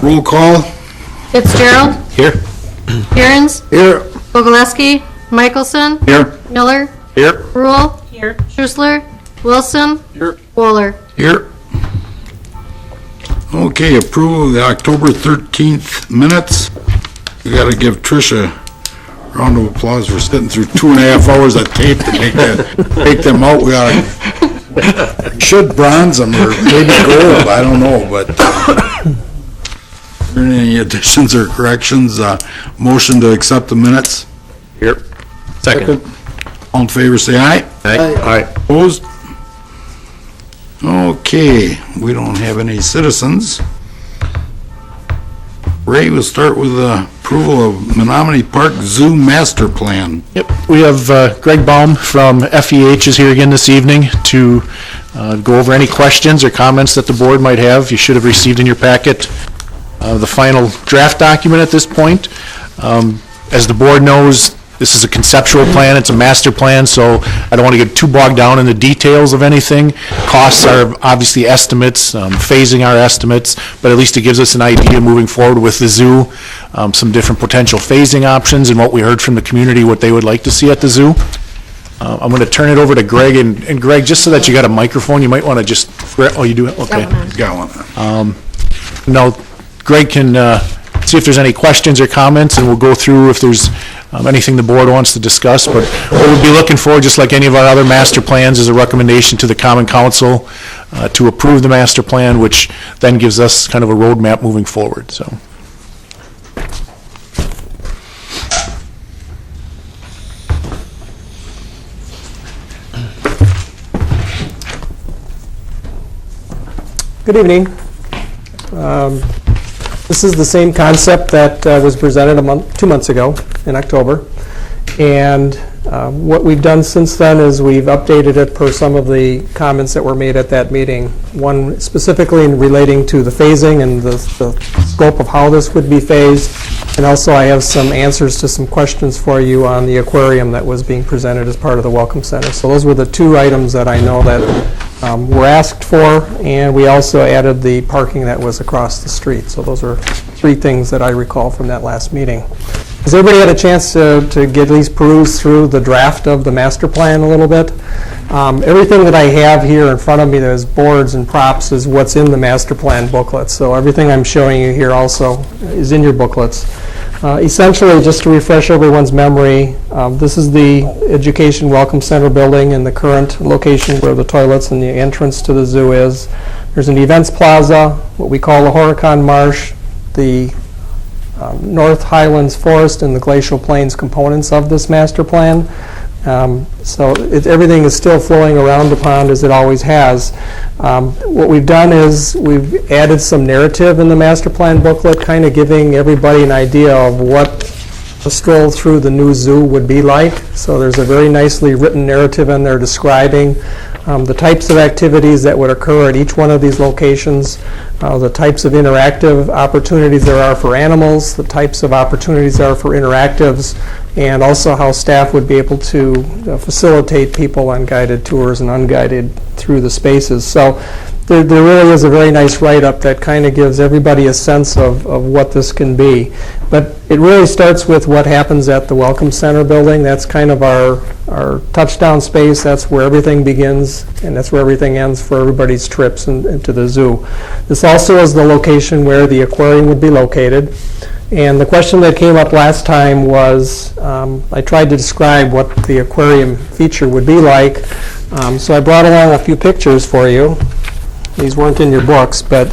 Roll call. Fitzgerald. Here. Aaron's. Here. Bogoleski. Michelson. Here. Miller. Here. Rule. Here. Schussler. Wilson. Here. Waller. Here. Okay, approval of the October 13th minutes. We gotta give Tricia a round of applause for sitting through 2.5 hours of tape to take them out. We should bronze them or maybe gold, I don't know, but are there any additions or corrections? Motion to accept the minutes? Here. Second. All in favor, say aye. Aye. Opposed? Okay, we don't have any citizens. Ray, we'll start with the approval of Menominee Park Zoo Master Plan. Yep, we have Greg Baum from FEH is here again this evening to go over any questions or comments that the board might have. You should have received in your packet the final draft document at this point. As the board knows, this is a conceptual plan, it's a master plan, so I don't want to get too bogged down in the details of anything. Costs are obviously estimates, phasing our estimates, but at least it gives us an idea moving forward with the zoo, some different potential phasing options and what we heard from the community, what they would like to see at the zoo. I'm going to turn it over to Greg, and Greg, just so that you got a microphone, you might want to just, oh, you do it? Okay. He's got one. No, Greg can see if there's any questions or comments, and we'll go through if there's anything the board wants to discuss. But what we'll be looking for, just like any of our other master plans, is a recommendation to the Common Council to approve the master plan, which then gives us kind of a roadmap moving forward. So. Good evening. This is the same concept that was presented 2 months ago in October. And what we've done since then is we've updated it per some of the comments that were made at that meeting. One specifically in relating to the phasing and the scope of how this would be phased. And also I have some answers to some questions for you on the aquarium that was being presented as part of the Welcome Center. So those were the 2 items that I know that were asked for, and we also added the parking that was across the street. So those are 3 things that I recall from that last meeting. Has everybody had a chance to get at least peruse through the draft of the master plan a little bit? Everything that I have here in front of me, there's boards and props, is what's in the master plan booklet. So everything I'm showing you here also is in your booklets. Essentially, just to refresh everyone's memory, this is the Education Welcome Center building in the current location where the toilets and the entrance to the zoo is. There's an events plaza, what we call the Horicon Marsh, the North Highlands Forest and the Glacial Plains components of this master plan. So everything is still flowing around the pond as it always has. What we've done is we've added some narrative in the master plan booklet, kind of giving everybody an idea of what a stroll through the new zoo would be like. So there's a very nicely written narrative in there describing the types of activities that would occur at each one of these locations, the types of interactive opportunities there are for animals, the types of opportunities there are for interactives, and also how staff would be able to facilitate people on guided tours and unguided through the spaces. So there really is a very nice write-up that kind of gives everybody a sense of what this can be. But it really starts with what happens at the Welcome Center building. That's kind of our touchdown space. That's where everything begins, and that's where everything ends for everybody's trips into the zoo. This also is the location where the aquarium would be located. And the question that came up last time was, I tried to describe what the aquarium feature would be like. So I brought along a few pictures for you. These weren't in your books, but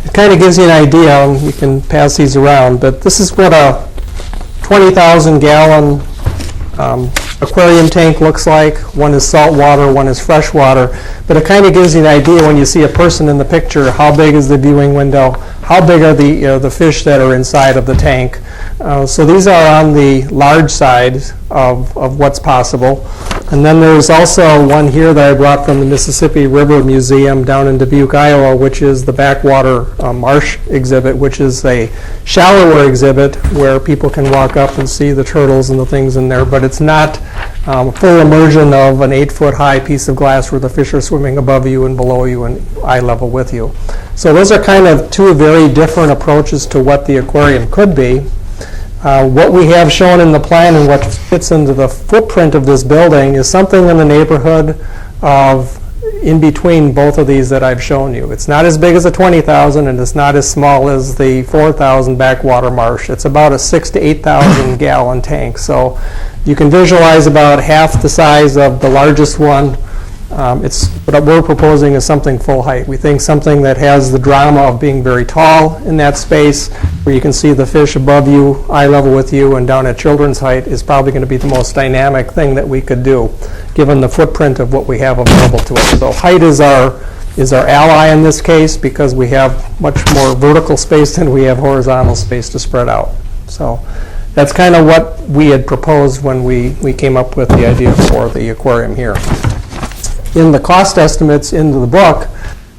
it kind of gives you an idea. You can pass these around. But this is what a 20,000-gallon aquarium tank looks like. One is salt water, one is fresh water. But it kind of gives you an idea when you see a person in the picture, how big is the viewing window, how big are the fish that are inside of the tank. So these are on the large side of what's possible. And then there's also one here that I brought from the Mississippi River Museum down in Dubuque, Iowa, which is the Backwater Marsh exhibit, which is a shallower exhibit where people can walk up and see the turtles and the things in there, but it's not full immersion of an 8-foot-high piece of glass where the fish are swimming above you and below you and eye level with you. So those are kind of two very different approaches to what the aquarium could be. What we have shown in the plan and what fits into the footprint of this building is something in the neighborhood of in between both of these that I've shown you. It's not as big as a 20,000 and it's not as small as the 4,000 Backwater Marsh. It's about a 6,000 to 8,000 gallon tank. So you can visualize about half the size of the largest one. What we're proposing is something full height. We think something that has the drama of being very tall in that space, where you can see the fish above you, eye level with you, and down at children's height is probably going to be the most dynamic thing that we could do, given the footprint of what we have available to us. So height is our ally in this case, because we have much more vertical space than we have horizontal space to spread out. So that's kind of what we had proposed when we came up with the idea for the aquarium here. In the cost estimates in the book,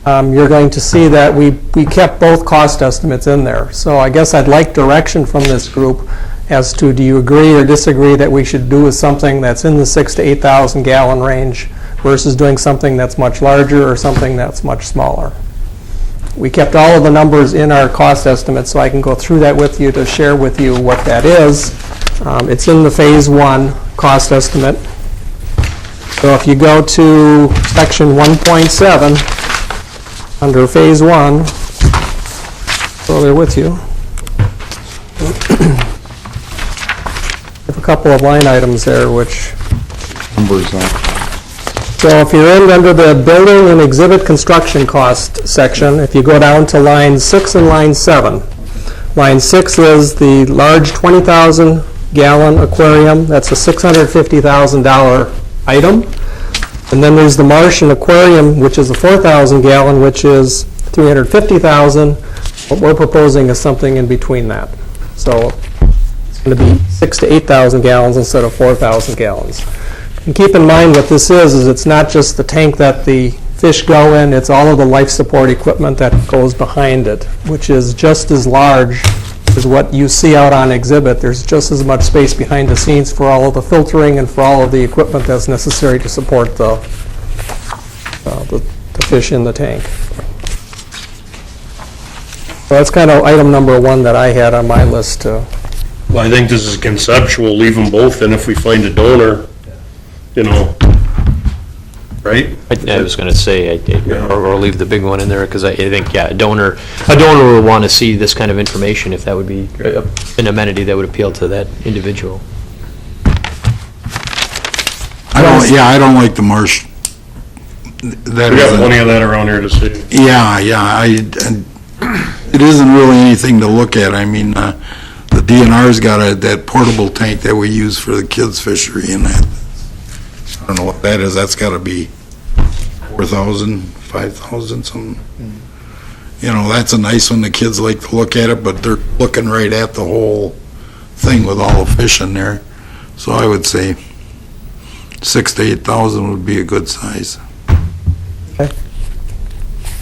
you're going to see that we kept both cost estimates in there. So I guess I'd like direction from this group as to, do you agree or disagree that we should do with something that's in the 6,000 to 8,000 gallon range versus doing something that's much larger or something that's much smaller. We kept all of the numbers in our cost estimate, so I can go through that with you to share with you what that is. It's in the Phase 1 cost estimate. So if you go to section 1.7, under Phase 1, go there with you. Have a couple of line items there, which... Numbers on. So if you're in under the building and exhibit construction cost section, if you go down to line 6 and line 7, line 6 is the large 20,000 gallon aquarium. That's a $650,000 item. And then there's the Marsh and Aquarium, which is a 4,000 gallon, which is $350,000. What we're proposing is something in between that. So it's going to be 6,000 to 8,000 gallons instead of 4,000 gallons. And keep in mind what this is it's not just the tank that the fish go in, it's all of the life support equipment that goes behind it, which is just as large as what you see out on exhibit. There's just as much space behind the scenes for all of the filtering and for all of the equipment that's necessary to support the fish in the tank. So that's kind of item number 1 that I had on my list. Well, I think this is conceptual, leave them both, and if we find a donor, right? I was going to say, or leave the big one in there, because I think, yeah, a donor would want to see this kind of information if that would be an amenity that would appeal to that individual. I don't like the Marsh. We got plenty of that around here to see. Yeah, it isn't really anything to look at. I mean, the DNR's got that portable tank that we use for the kids' fishery, and that, I don't know what that is. That's got to be 4,000, 5,000, something. That's a nice one. The kids like to look at it, but they're looking right at the whole thing with all the fish in there. So I would say 6,000 to 8,000 would be a good size. Okay.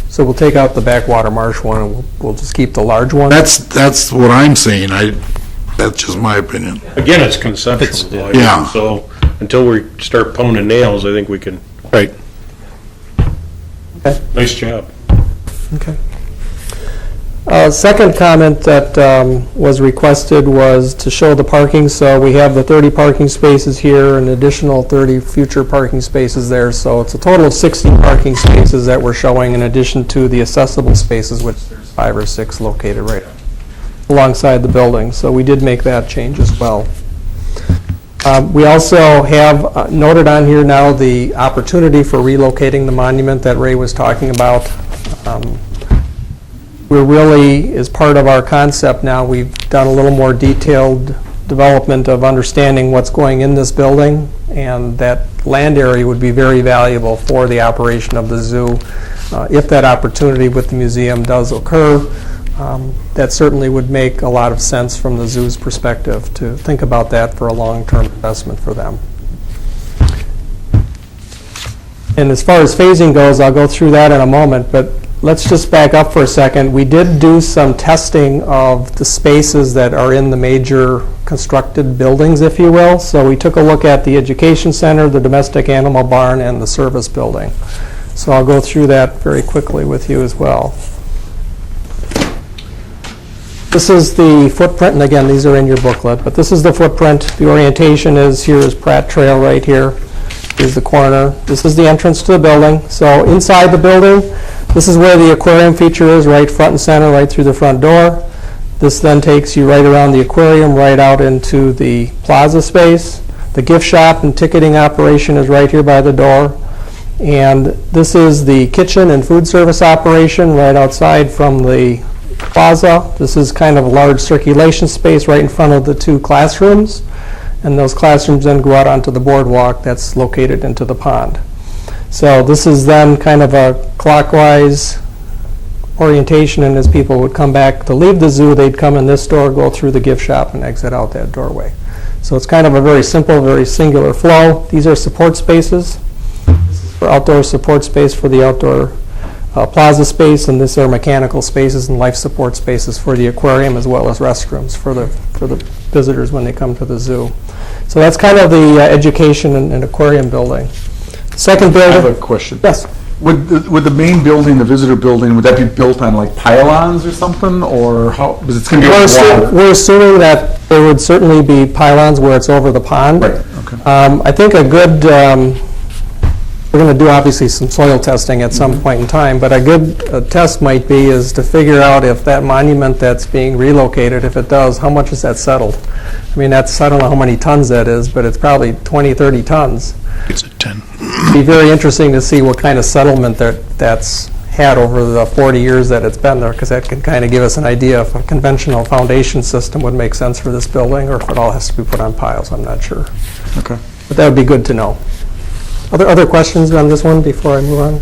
So we'll take out the Backwater Marsh one, and we'll just keep the large one? That's what I'm saying. That's just my opinion. Again, it's conceptual. Yeah. So until we start pounding nails, I think we can. Right. Okay. Nice job. Okay. Second comment that was requested was to show the parking. So we have the 30 parking spaces here, an additional 30 future parking spaces there. So it's a total of 60 parking spaces that we're showing in addition to the accessible spaces, which there's 5 or 6 located right alongside the building. So we did make that change as well. We also have noted on here now the opportunity for relocating the monument that Ray was talking about. We're really, as part of our concept now, we've done a little more detailed development of understanding what's going in this building, and that land area would be very valuable for the operation of the zoo. If that opportunity with the museum does occur, that certainly would make a lot of sense from the zoo's perspective to think about that for a long-term investment for them. And as far as phasing goes, I'll go through that in a moment, but let's just back up for a second. We did do some testing of the spaces that are in the major constructed buildings, if you will. So we took a look at the education center, the domestic animal barn, and the service building. So I'll go through that very quickly with you as well. This is the footprint, and again, these are in your booklet, but this is the footprint. The orientation is, here is Pratt Trail right here. Here's the corner. This is the entrance to the building. So inside the building, this is where the aquarium feature is, right front and center, right through the front door. This then takes you right around the aquarium, right out into the plaza space. The gift shop and ticketing operation is right here by the door. And this is the kitchen and food service operation right outside from the plaza. This is kind of a large circulation space right in front of the two classrooms. And those classrooms then go out onto the boardwalk that's located into the pond. So this is then kind of a clockwise orientation, and as people would come back to leave the zoo, they'd come in this door, go through the gift shop, and exit out that doorway. So it's kind of a very simple, very singular flow. These are support spaces. This is for outdoor support space for the outdoor plaza space, and this are mechanical spaces and life support spaces for the aquarium, as well as restrooms for the visitors when they come to the zoo. So that's kind of the education and aquarium building. Second building. I have a question. Yes. Would the main building, the visitor building, would that be built on like pylons or something, or how? Because it's going to be water. We're assuming that there would certainly be pylons where it's over the pond. Right. Okay. I think a good. We're going to do obviously some soil testing at some point in time, but a good test might be is to figure out if that monument that's being relocated, if it does, how much is that settled? I mean, I don't know how many tons that is, but it's probably 20, 30 tons. It's at 10. It'd be very interesting to see what kind of settlement that's had over the 40 years that it's been there, because that can kind of give us an idea if a conventional foundation system would make sense for this building, or if it all has to be put on piles. I'm not sure. Okay. But that would be good to know. Other questions on this one before I move on?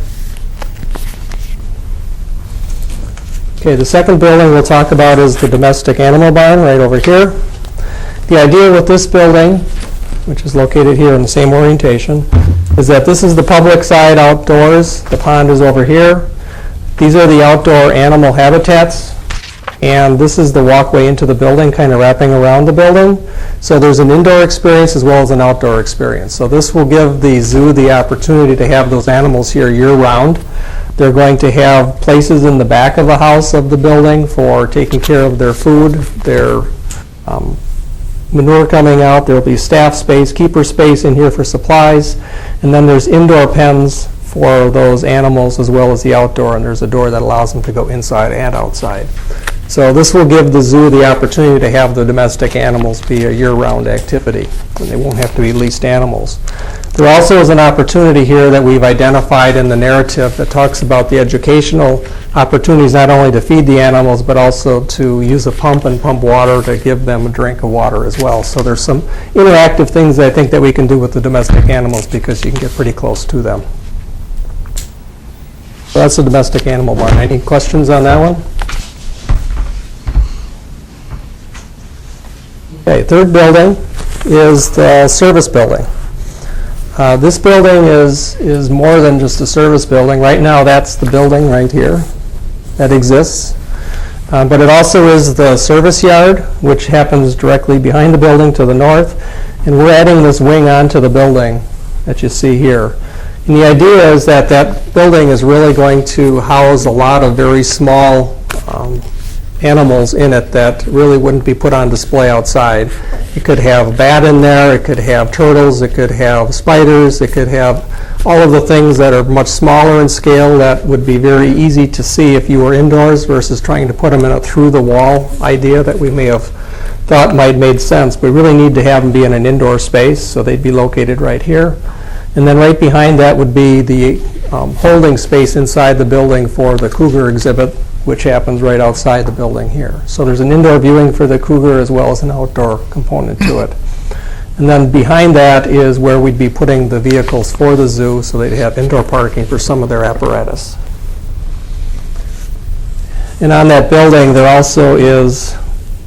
Okay, the second building we'll talk about is the domestic animal barn right over here. The idea with this building, which is located here in the same orientation, is that this is the public side outdoors. The pond is over here. These are the outdoor animal habitats, and this is the walkway into the building, kind of wrapping around the building. So there's an indoor experience as well as an outdoor experience. So this will give the zoo the opportunity to have those animals here year-round. They're going to have places in the back of the house of the building for taking care of their food, their manure coming out. There will be staff space, keeper space in here for supplies, and then there's indoor pens for those animals as well as the outdoor, and there's a door that allows them to go inside and outside. So this will give the zoo the opportunity to have the domestic animals be a year-round activity, and they won't have to be leased animals. There also is an opportunity here that we've identified in the narrative that talks about the educational opportunities not only to feed the animals, but also to use a pump and pump water to give them a drink of water as well. So there's some interactive things I think that we can do with the domestic animals, because you can get pretty close to them. So that's the domestic animal barn. Any questions on that one? Okay, third building is the service building. This building is more than just a service building. Right now, that's the building right here that exists. But it also is the service yard, which happens directly behind the building to the north. And we're adding this wing onto the building that you see here. And the idea is that that building is really going to house a lot of very small animals in it that really wouldn't be put on display outside. It could have a bat in there, it could have turtles, it could have spiders, it could have all of the things that are much smaller in scale that would be very easy to see if you were indoors versus trying to put them in a through-the-wall idea that we may have thought might made sense. We really need to have them be in an indoor space, so they'd be located right here. And then right behind that would be the holding space inside the building for the cougar exhibit, which happens right outside the building here. So there's an indoor viewing for the cougar as well as an outdoor component to it. And then behind that is where we'd be putting the vehicles for the zoo, so they'd have indoor parking for some of their apparatus. And on that building, there also is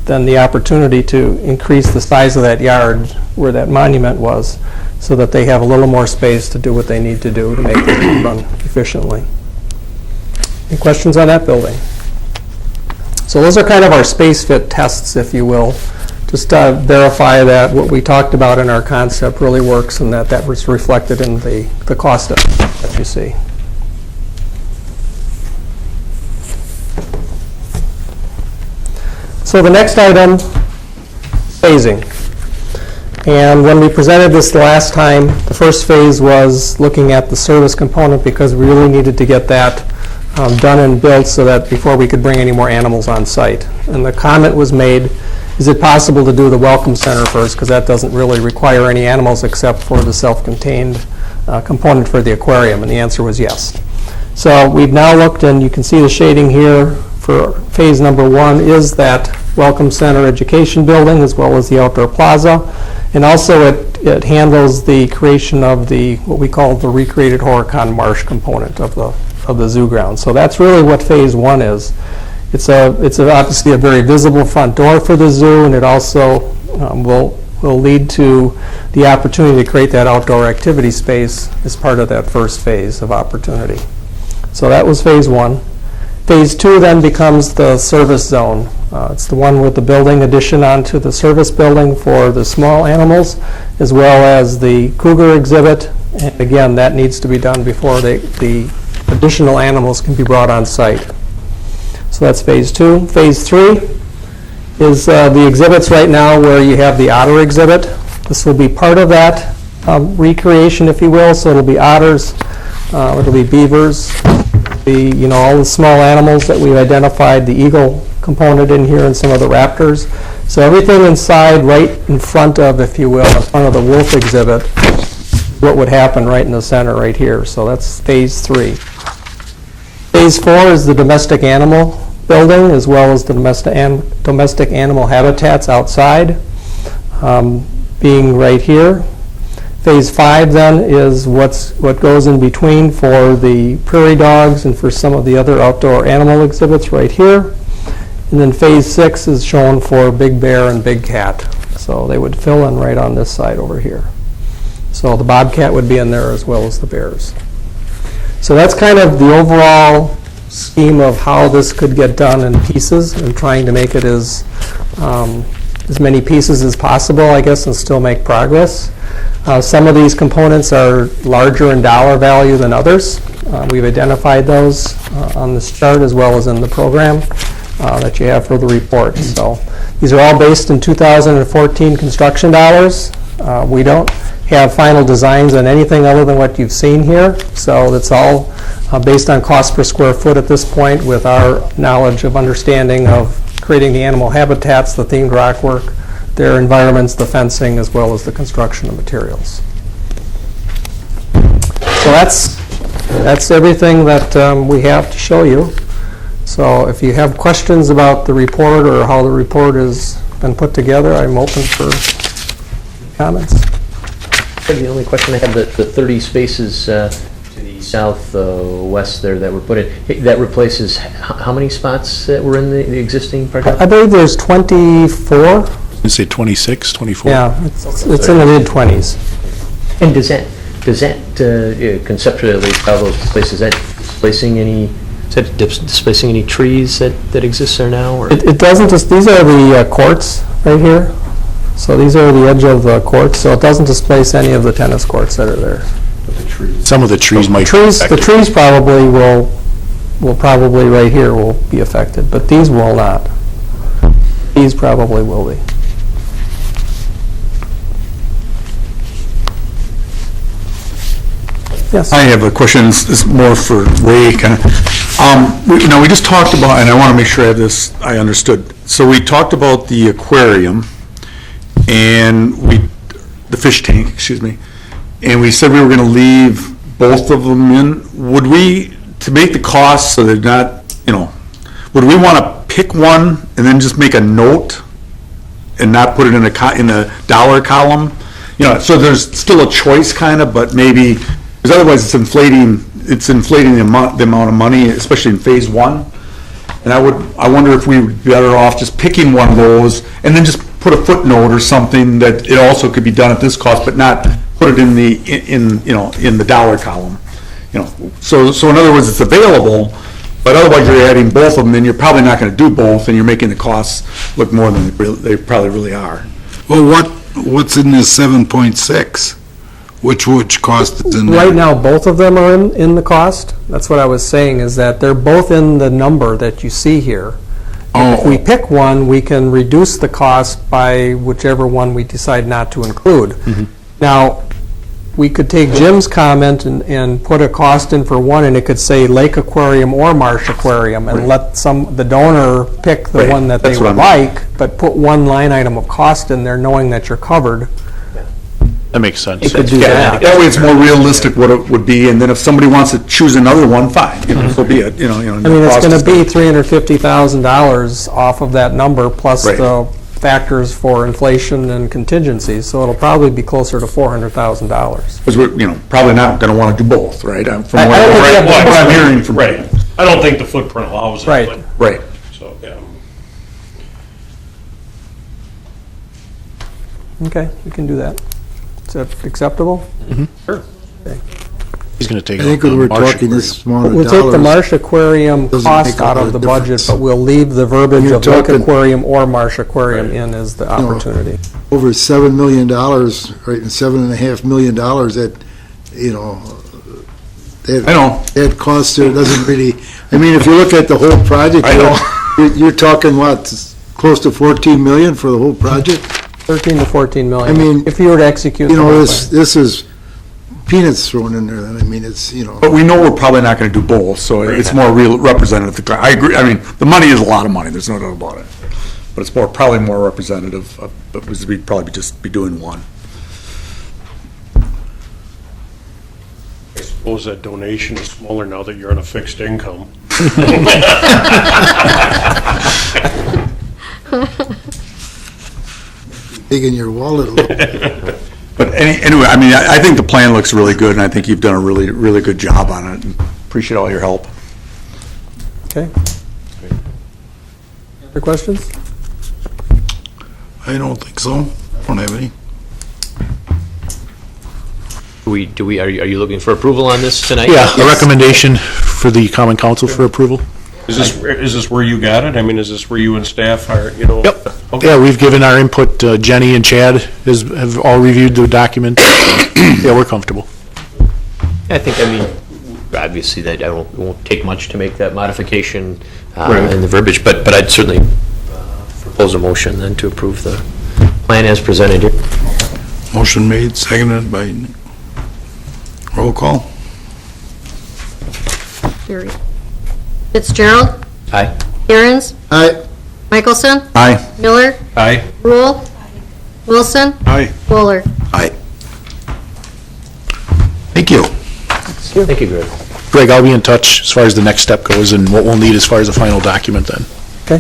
then the opportunity to increase the size of that yard where that monument was. so that they have a little more space to do what they need to do to make it run efficiently. Any questions on that building? So those are kind of our space fit tests, if you will, just to verify that what we talked about in our concept really works and that that was reflected in the cost that you see. So the next item, phasing. And when we presented this the last time, the first phase was looking at the service component because we really needed to get that done and built so that before we could bring any more animals on site. And the comment was made, is it possible to do the welcome center first, because that doesn't really require any animals except for the self-contained component for the aquarium, and the answer was yes. So we've now looked, and you can see the shading here for phase number 1 is that welcome center education building as well as the outdoor plaza, and also it handles the creation of the what we call the recreated Horicon Marsh component of the zoo ground. So that's really what phase 1 is. It's obviously a very visible front door for the zoo, and it also will lead to the opportunity to create that outdoor activity space as part of that first phase of opportunity. So that was phase 1. Phase 2 then becomes the service zone. It's the one with the building addition onto the service building for the small animals, as well as the cougar exhibit. And again, that needs to be done before the additional animals can be brought on site. So that's phase 2. Phase 3 is the exhibits right now where you have the otter exhibit. This will be part of that recreation, if you will. So it'll be otters, it'll be beavers, all the small animals that we've identified, the eagle component in here and some of the raptors. So everything inside right in front of, if you will, in front of the wolf exhibit, what would happen right in the center right here. So that's phase 3. Phase 4 is the domestic animal building as well as the domestic animal habitats outside, being right here. Phase 5 then is what goes in between for the prairie dogs and for some of the other outdoor animal exhibits right here. And then phase 6 is shown for big bear and big cat. So they would fill in right on this side over here. So the bobcat would be in there as well as the bears. So that's kind of the overall scheme of how this could get done in pieces and trying to make it as many pieces as possible, I guess, and still make progress. Some of these components are larger in dollar value than others. We've identified those on this chart as well as in the program that you have for the report. So these are all based in 2014 construction dollars. We don't have final designs on anything other than what you've seen here. So that's all based on cost per square foot at this point with our knowledge of understanding of creating the animal habitats, the themed rock work, their environments, the fencing, as well as the construction of materials. So that's everything that we have to show you. So if you have questions about the report or how the report has been put together, I'm open for comments. The only question I had, the 30 spaces to the southwest there that were put in, that replaces how many spots that were in the existing parking lot? I believe there's 24. You say 26, 24? Yeah, it's in the mid-20s. And does that conceptually, how those places, is that displacing any trees that exist there now? Or? It doesn't just, these are the courts right here. So these are the edge of the courts, so it doesn't displace any of the tennis courts that are there. Some of the trees might be affected. The trees probably will probably right here will be affected, but these will not. These probably will be. Yes. I have a question. This is more for Ray, kind of. We just talked about, and I want to make sure I understood. So we talked about the aquarium and the fish tank, excuse me, and we said we were going to leave both of them in. Would we, to make the cost so they're not, would we want to pick one and then just make a note and not put it in a dollar column? So there's still a choice kind of, but maybe, because otherwise it's inflating the amount of money, especially in phase 1. And I wonder if we would be better off just picking one of those and then just put a footnote or something that it also could be done at this cost, but not put it in in the dollar column, So in other words, it's available, but otherwise you're adding both of them, and you're probably not gonna do both, and you're making the costs look more than they probably really are. Well, what's in this 7.6? Which cost is in there? Right now, both of them are in the cost. That's what I was saying, is that they're both in the number that you see here. If we pick one, we can reduce the cost by whichever one we decide not to include. Now, we could take Jim's comment and put a cost in for one, and it could say Lake Aquarium or Marsh Aquarium, and let the donor pick the one that they That's what would I'm- like, but put one line item of cost in there, knowing that you're covered. That makes sense. You could do that. That way it's more realistic what it would be, and then if somebody wants to choose another one, fine, so be it, I mean, it's going to be $350,000 off of that number, plus Right. the factors for inflation and contingencies, so it'll probably be closer to $400,000. Because we're, probably not gonna wanna do both, right? From I what don't think we have what I'm hearing from. Right. I don't think the footprint allows it. Right. but- Right. So, yeah. Okay, we can do that. Is that acceptable? He's going to take I out think the when we're Marsh talking this amount of We'll take the dollars, Marsh Aquarium Doesn't cost make a out lot of the of budget, difference. but we'll leave the verbiage You're of Lake talking- Aquarium or Marsh Aquarium in as the opportunity. over $7 million, right, and $7.5 million, that, I know. that cost there doesn't really, I mean, if you look at the whole project, I know. you're talking what, close to 14 million for the whole project? 13 to 14 million. I mean, if you were to execute the whole This is peanuts thrown in there, then, I mean, it's, But we know we're probably not gonna do both, so it's more real representative. I agree, I mean, the money is a lot of money, there's no doubt about it. But it's probably more representative of, we'd probably just be doing one. I suppose that donation is smaller now that you're on a fixed income. big in your wallet a little bit. But anyway, I mean, I think the plan looks really good, and I think you've done a really, really good job on it, and appreciate all your help. Okay. Other questions? I don't think so. I don't have any. Are you looking for approval on this tonight? Yeah, a recommendation for the common council for approval. Is this where you got it? I mean, is this where you and staff are, Yep. Okay. Yeah, we've given our input. Jenny and Chad have all reviewed the document. Yeah, we're comfortable. I think, obviously, that it won't take much to make that modification Right. in the verbiage, but I'd certainly propose a motion then to approve the plan as presented here. Motion made, seconded by, roll call. Fitzgerald, Aye. Aaron's, Aye. Michelson, Aye. Miller, Aye. Rule, Wilson, Aye. Wooler. Aye. Thank you. Thank you, Greg. Greg, I'll be in touch as far as the next step goes and what we'll need as far as the final document then. Okay.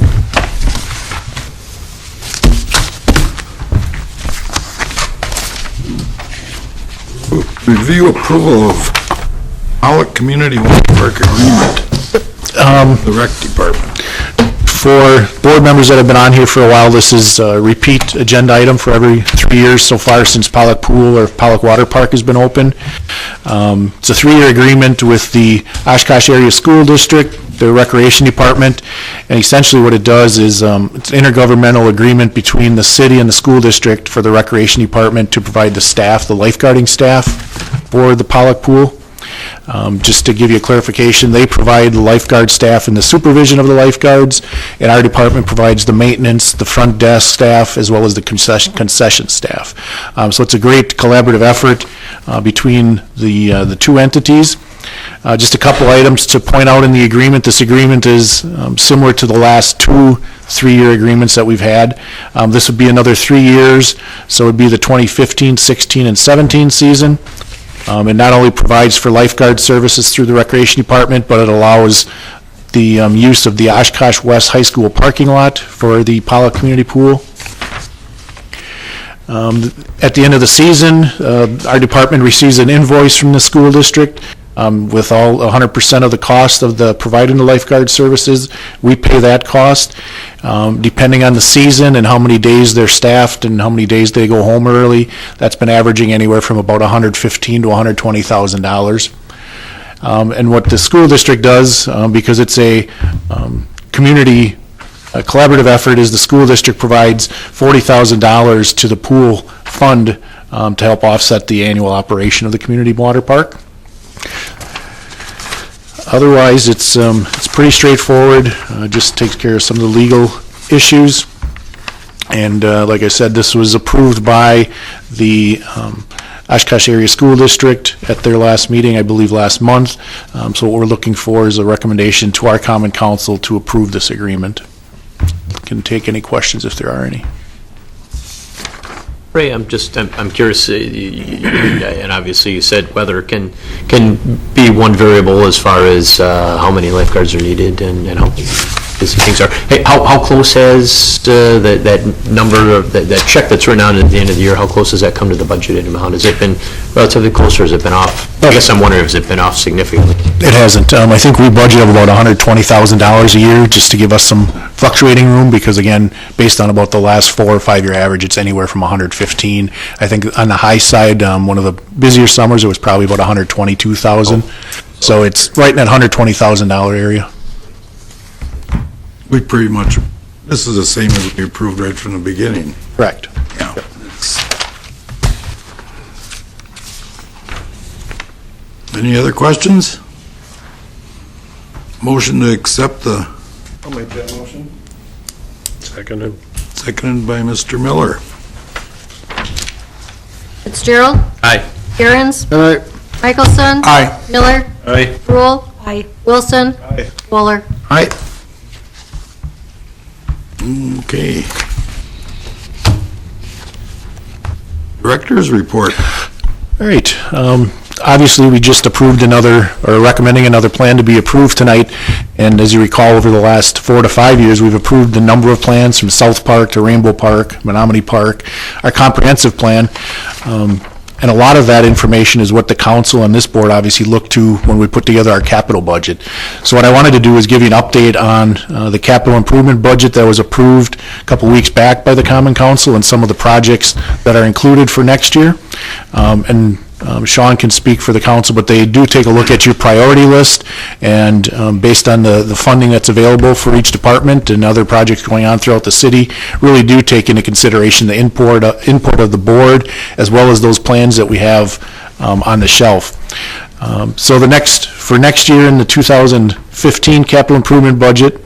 Review approval of Pollock Community Water Park Agreement. The rec department. For board members that have been on here for a while, this is a repeat agenda item for every 3 years so far since Pollock Pool or Pollock Water Park has been open. It's a 3-year agreement with the Oshkosh Area School District, the Recreation Department, and essentially what it does is it's an intergovernmental agreement between the city and the school district for the Recreation Department to provide the staff, the lifeguarding staff for the Pollock Pool. Just to give you a clarification, they provide the lifeguard staff and the supervision of the lifeguards, and our department provides the maintenance, the front desk staff, as well as the concession staff. So it's a great collaborative effort between the two entities. Just a couple items to point out in the agreement. This agreement is similar to the last 2 3-year agreements that we've had. This would be another 3 years, so it would be the 2015, 16, and 17 season. It not only provides for lifeguard services through the Recreation Department, but it allows the use of the Oshkosh West High School parking lot for the Pollock Community Pool. At the end of the season, our department receives an invoice from the school district with all 100% of the cost of the providing the lifeguard services. We pay that cost. Depending on the season and how many days they're staffed and how many days they go home early, that's been averaging anywhere from about $115,000 to $120,000. And what the school district does, because it's a community a collaborative effort, is the school district provides $40,000 to the pool fund to help offset the annual operation of the community water park. Otherwise, it's pretty straightforward. Just takes care of some of the legal issues. And like I said, this was approved by the Oshkosh Area School District at their last meeting, I believe last month. So what we're looking for is a recommendation to our Common Council to approve this agreement. Can take any questions if there are any. Ray, I'm curious, and obviously you said weather can be one variable as far as how many lifeguards are needed and how busy things are. Hey, how close has that number of, that check that's written out at the end of the year, how close has that come to the budgeted amount? Has it been relatively close, or has it been off? I guess I'm wondering, has it been off significantly? It hasn't. I think we budget about $120,000 a year just to give us some fluctuating room, because again, based on about the last 4 or 5 year average, it's anywhere from 115. I think on the high side, one of the busier summers, it was probably about 122,000. So it's right in that $120,000 area. We pretty much, this is the same as we approved right from the beginning. Correct. Yeah. It's- Any other questions? Motion to accept the, I'll make that motion. Seconded. seconded by Mr. Miller. Fitzgerald. Aye. Aaron's. Michelson. Aye. Miller. Aye. Rule. Wilson. Aye. Waller. Aye. Okay. Director's report. All right. Obviously, we just approved another, or recommending another plan to be approved tonight. And as you recall, over the last 4 to 5 years, we've approved a number of plans from South Park to Rainbow Park, Menominee Park, our comprehensive plan. And a lot of that information is what the council and this board obviously look to when we put together our capital budget. So what I wanted to do is give you an update on the capital improvement budget that was approved a couple weeks back by the Common Council and some of the projects that are included for next year. Sean can speak for the council, but they do take a look at your priority list, and based on the funding that's available for each department and other projects going on throughout the city, really do take into consideration the input of the board, as well as those plans that we have on the shelf. So for next year in the 2015 capital improvement budget,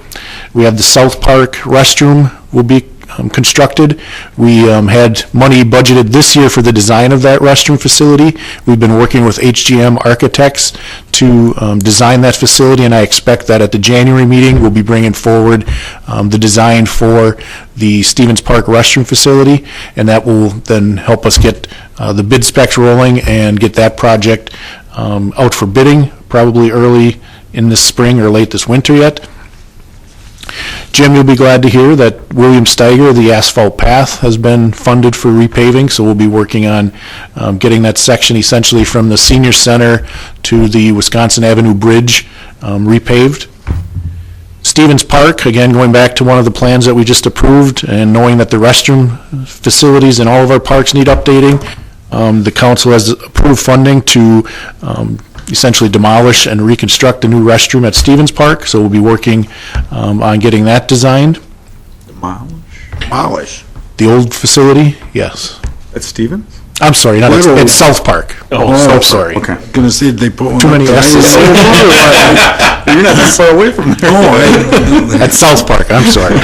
we have the South Park restroom will be constructed. We had money budgeted this year for the design of that restroom facility. We've been working with HGM Architects to design that facility, and I expect that at the January meeting, we'll be bringing forward the design for the Stevens Park restroom facility, and that will then help us get the bid specs rolling and get that project out for bidding, probably early in the spring or late this winter yet. Jim, you'll be glad to hear that William Steiger, the asphalt path, has been funded for repaving, so we'll be working on getting that section essentially from the senior center to the Wisconsin Avenue Bridge repaved. Stevens Park, again, going back to one of the plans that we just approved, and knowing that the restroom facilities in all of our parks need updating, the council has approved funding to essentially demolish and reconstruct a new restroom at Stevens Park, so we'll be working on getting that designed. Demolish. The old facility, yes. At Stevens? I'm sorry, not Literally. it's South Park. I'm sorry. Okay. Gonna see if they put one Too up many there. S's. You're not that far away from there. Oh, At South Park, I'm sorry.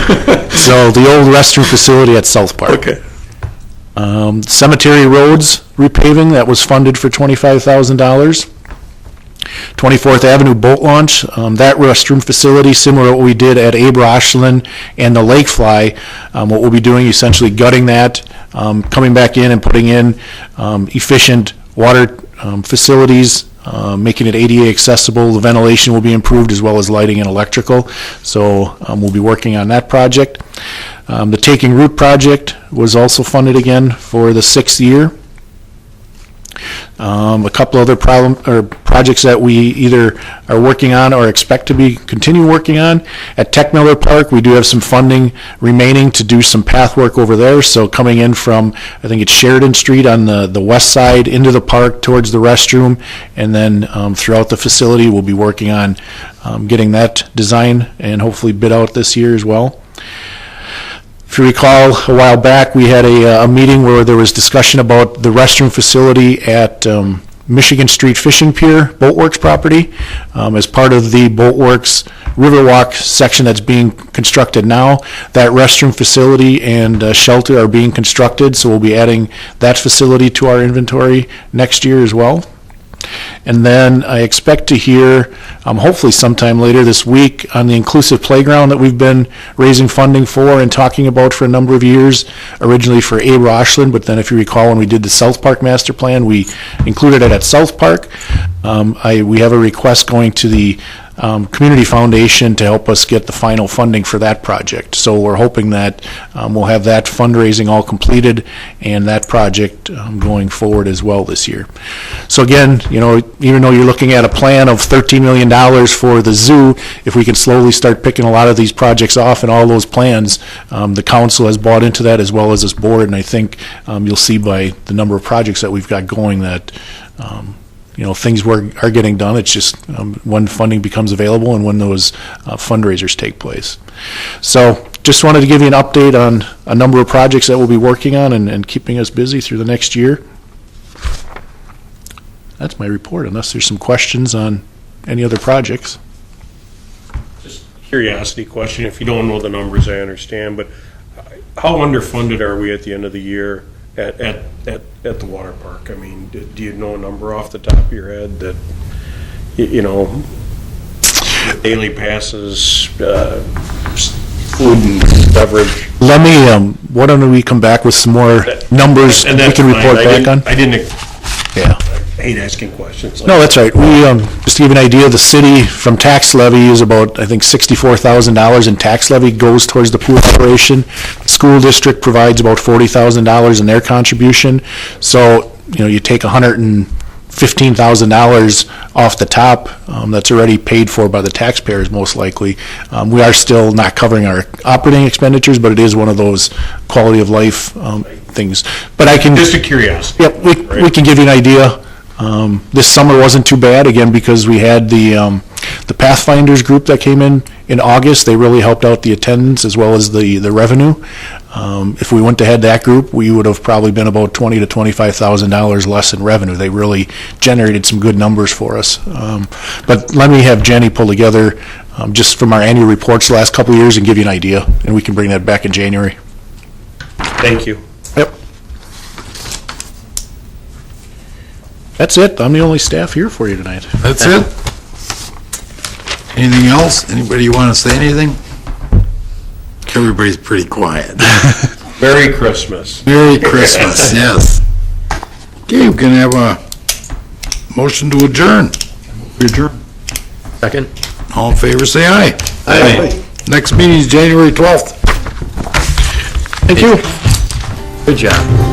So the old restroom facility at South Park. Okay. Cemetery roads repaving, that was funded for $25,000. 24th Avenue boat launch, that restroom facility, similar to what we did at Abe Rochland and the Lakefly, what we'll be doing, essentially gutting that, coming back in and putting in efficient water facilities, making it ADA accessible. The ventilation will be improved, as well as lighting and electrical. So we'll be working on that project. The Taking Root project was also funded again for the 6th year. A couple other projects that we either are working on or expect to continue working on. At Tech Miller Park, we do have some funding remaining to do some path work over there. So coming in from, I think it's Sheridan Street on the west side into the park towards the restroom, and then throughout the facility, we'll be working on getting that design and hopefully bid out this year as well. If you recall, a while back, we had a meeting where there was discussion about the restroom facility at Michigan Street Fishing Pier, Boatworks property. As part of the Boatworks Riverwalk section that's being constructed now, that restroom facility and shelter are being constructed, so we'll be adding that facility to our inventory next year as well. And then I expect to hear, hopefully sometime later this week, on the inclusive playground that we've been raising funding for and talking about for a number of years, originally for A. Roshland, but then if you recall, when we did the South Park master plan, we included it at South Park. We have a request going to the Community Foundation to help us get the final funding for that project. So we're hoping that we'll have that fundraising all completed and that project going forward as well this year. So again, even though you're looking at a plan of $13 million for the zoo, if we can slowly start picking a lot of these projects off and all those plans, the council has bought into that as well as this board, and I think you'll see by the number of projects that we've got going that things are getting done. It's just when funding becomes available and when those fundraisers take place. So just wanted to give you an update on a number of projects that we'll be working on and keeping us busy through the next year. That's my report, unless there's some questions on any other projects. Just curiosity question, if you don't know the numbers, I understand, but how underfunded are we at the end of the year at the water park? I mean, do you know a number off the top of your head that, daily passes, food and beverage? Let me, why don't we come back with some more numbers And we that's can report fine. back on? I didn't Yeah. hate asking questions. No, that's right. We, just to give you an idea, the city from tax levy is about, I think, $64,000 in tax levy goes towards the pool operation. School district provides about $40,000 in their contribution. So, you take $115,000 off the top, that's already paid for by the taxpayers most likely. We are still not covering our operating expenditures, but it is one of those quality of life things. But I can... Just a curiosity. Yep, we can give you an idea. This summer wasn't too bad, again, because we had the Pathfinders group that came in August. They really helped out the attendance as well as the revenue. If we went to had that group, we would have probably been about $20,000 to $25,000 less in revenue. They really generated some good numbers for us. But let me have Jenny pull together just from our annual reports the last couple of years and give you an idea, and we can bring that back in January. Thank you. Yep. That's it. I'm the only staff here for you tonight. That's it? Anything else? Anybody want to say anything? Everybody's pretty quiet. Merry Christmas. Merry Christmas, yes. Okay, we can have a motion to adjourn. Adjourn. Second? All in favor, say aye. Aye. Next meeting is January 12th. Thank you. Good job.